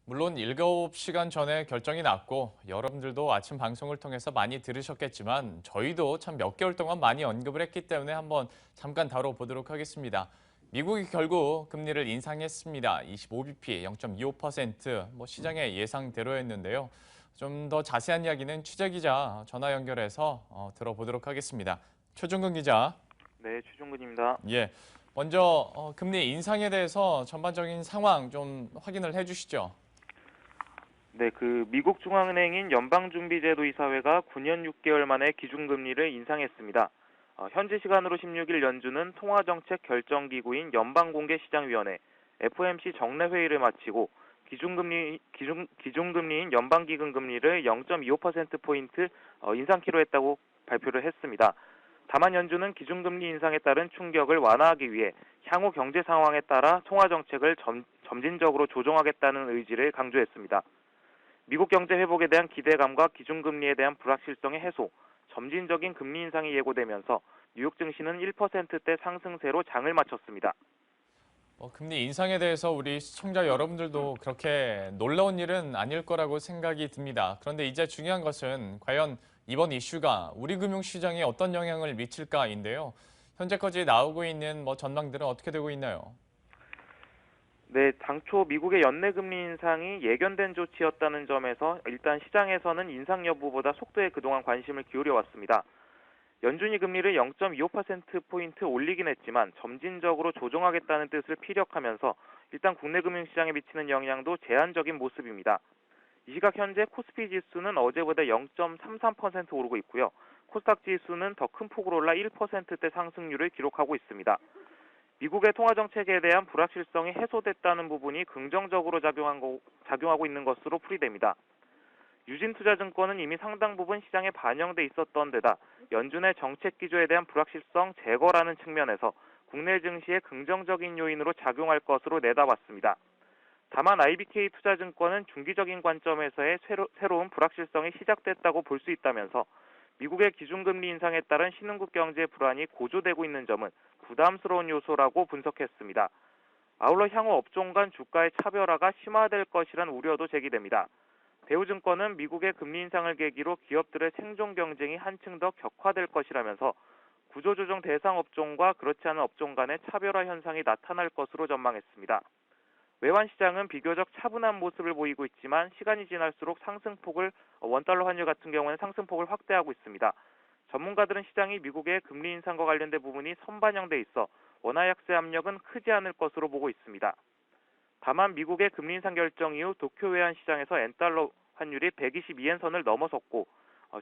물론 7시간 전에 결정이 났고 여러분들도 아침 방송을 통해서 많이 들으셨겠지만 저희도 참 몇 개월 동안 많이 언급을 했기 때문에 한번 잠깐 다뤄보도록 하겠습니다. 미국이 결국 금리를 인상했습니다. 25bp 0.25%, 시장의 예상대로였는데요. 좀 더 자세한 이야기는 취재기자 전화 연결해서 들어보도록 하겠습니다. 최종근 기자. 네, 최종근입니다. 예, 먼저 금리 인상에 대해서 전반적인 상황 좀 확인을 해주시죠. 네, 미국 중앙은행인 연방준비제도이사회가 9년 6개월 만에 기준금리를 인상했습니다. 현지 시간으로 16일 연준은 통화정책 결정기구인 연방공개시장위원회 FOMC 정례 회의를 마치고 기준금리인 연방기금금리를 0.25%포인트 인상키로 했다고 발표를 했습니다. 다만 연준은 기준금리 인상에 따른 충격을 완화하기 위해 향후 경제 상황에 따라 통화정책을 점진적으로 조정하겠다는 의지를 강조했습니다. 미국 경제 회복에 대한 기대감과 기준금리에 대한 불확실성의 해소, 점진적인 금리 인상이 예고되면서 뉴욕 증시는 1%대 상승세로 장을 마쳤습니다. 금리 인상에 대해서 우리 시청자 여러분들도 그렇게 놀라운 일은 아닐 거라고 생각이 듭니다. 그런데 이제 중요한 것은 과연 이번 이슈가 우리 금융시장에 어떤 영향을 미칠까인데요. 현재까지 나오고 있는 전망들은 어떻게 되고 있나요? 네, 당초 미국의 연내금리 인상이 예견된 조치였다는 점에서 일단 시장에서는 인상 여부보다 속도에 그동안 관심을 기울여 왔습니다. 연준이 금리를 0.25%포인트 올리긴 했지만 점진적으로 조정하겠다는 뜻을 피력하면서 일단 국내 금융시장에 미치는 영향도 제한적인 모습입니다. 이 시각 현재 코스피 지수는 어제보다 0.33% 오르고 있고요. 코스닥 지수는 더 큰 폭으로 올라 1%대 상승률을 기록하고 있습니다. 미국의 통화정책에 대한 불확실성이 해소됐다는 부분이 긍정적으로 작용하고 있는 것으로 풀이됩니다. 유진투자증권은 이미 상당 부분 시장에 반영돼 있었던 데다 연준의 정책 기조에 대한 불확실성 제거라는 측면에서 국내 증시에 긍정적인 요인으로 작용할 것으로 내다봤습니다. 다만 IBK 투자증권은 중기적인 관점에서의 새로운 불확실성이 시작됐다고 볼 수 있다면서 미국의 기준금리 인상에 따른 신흥국 경제 불안이 고조되고 있는 점은 부담스러운 요소라고 분석했습니다. 아울러 향후 업종 간 주가의 차별화가 심화될 것이란 우려도 제기됩니다. 대우증권은 미국의 금리 인상을 계기로 기업들의 생존 경쟁이 한층 더 격화될 것이라면서 구조조정 대상 업종과 그렇지 않은 업종 간의 차별화 현상이 나타날 것으로 전망했습니다. 외환시장은 비교적 차분한 모습을 보이고 있지만 시간이 지날수록 원달러 환율 같은 경우는 상승폭을 확대하고 있습니다. 전문가들은 시장이 미국의 금리 인상과 관련된 부분이 선반영돼 있어 원화 약세 압력은 크지 않을 것으로 보고 있습니다. 다만 미국의 금리 인상 결정 이후 도쿄 외환시장에서 엔달러 환율이 122엔 선을 넘어섰고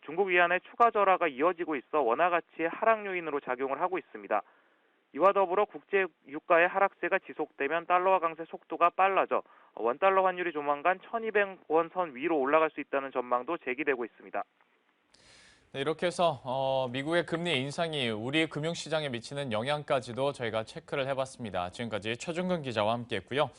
중국 위안의 추가 절하가 이어지고 있어 원화 가치의 하락 요인으로 작용을 하고 있습니다. 이와 더불어 국제 유가의 하락세가 지속되면 달러화 강세 속도가 빨라져 원달러 환율이 조만간 1200원 선 위로 올라갈 수 있다는 전망도 제기되고 있습니다. 네, 이렇게 해서 미국의 금리 인상이 우리 금융시장에 미치는 영향까지도 저희가 체크를 해봤습니다. 지금까지 최종근 기자와 함께했고요.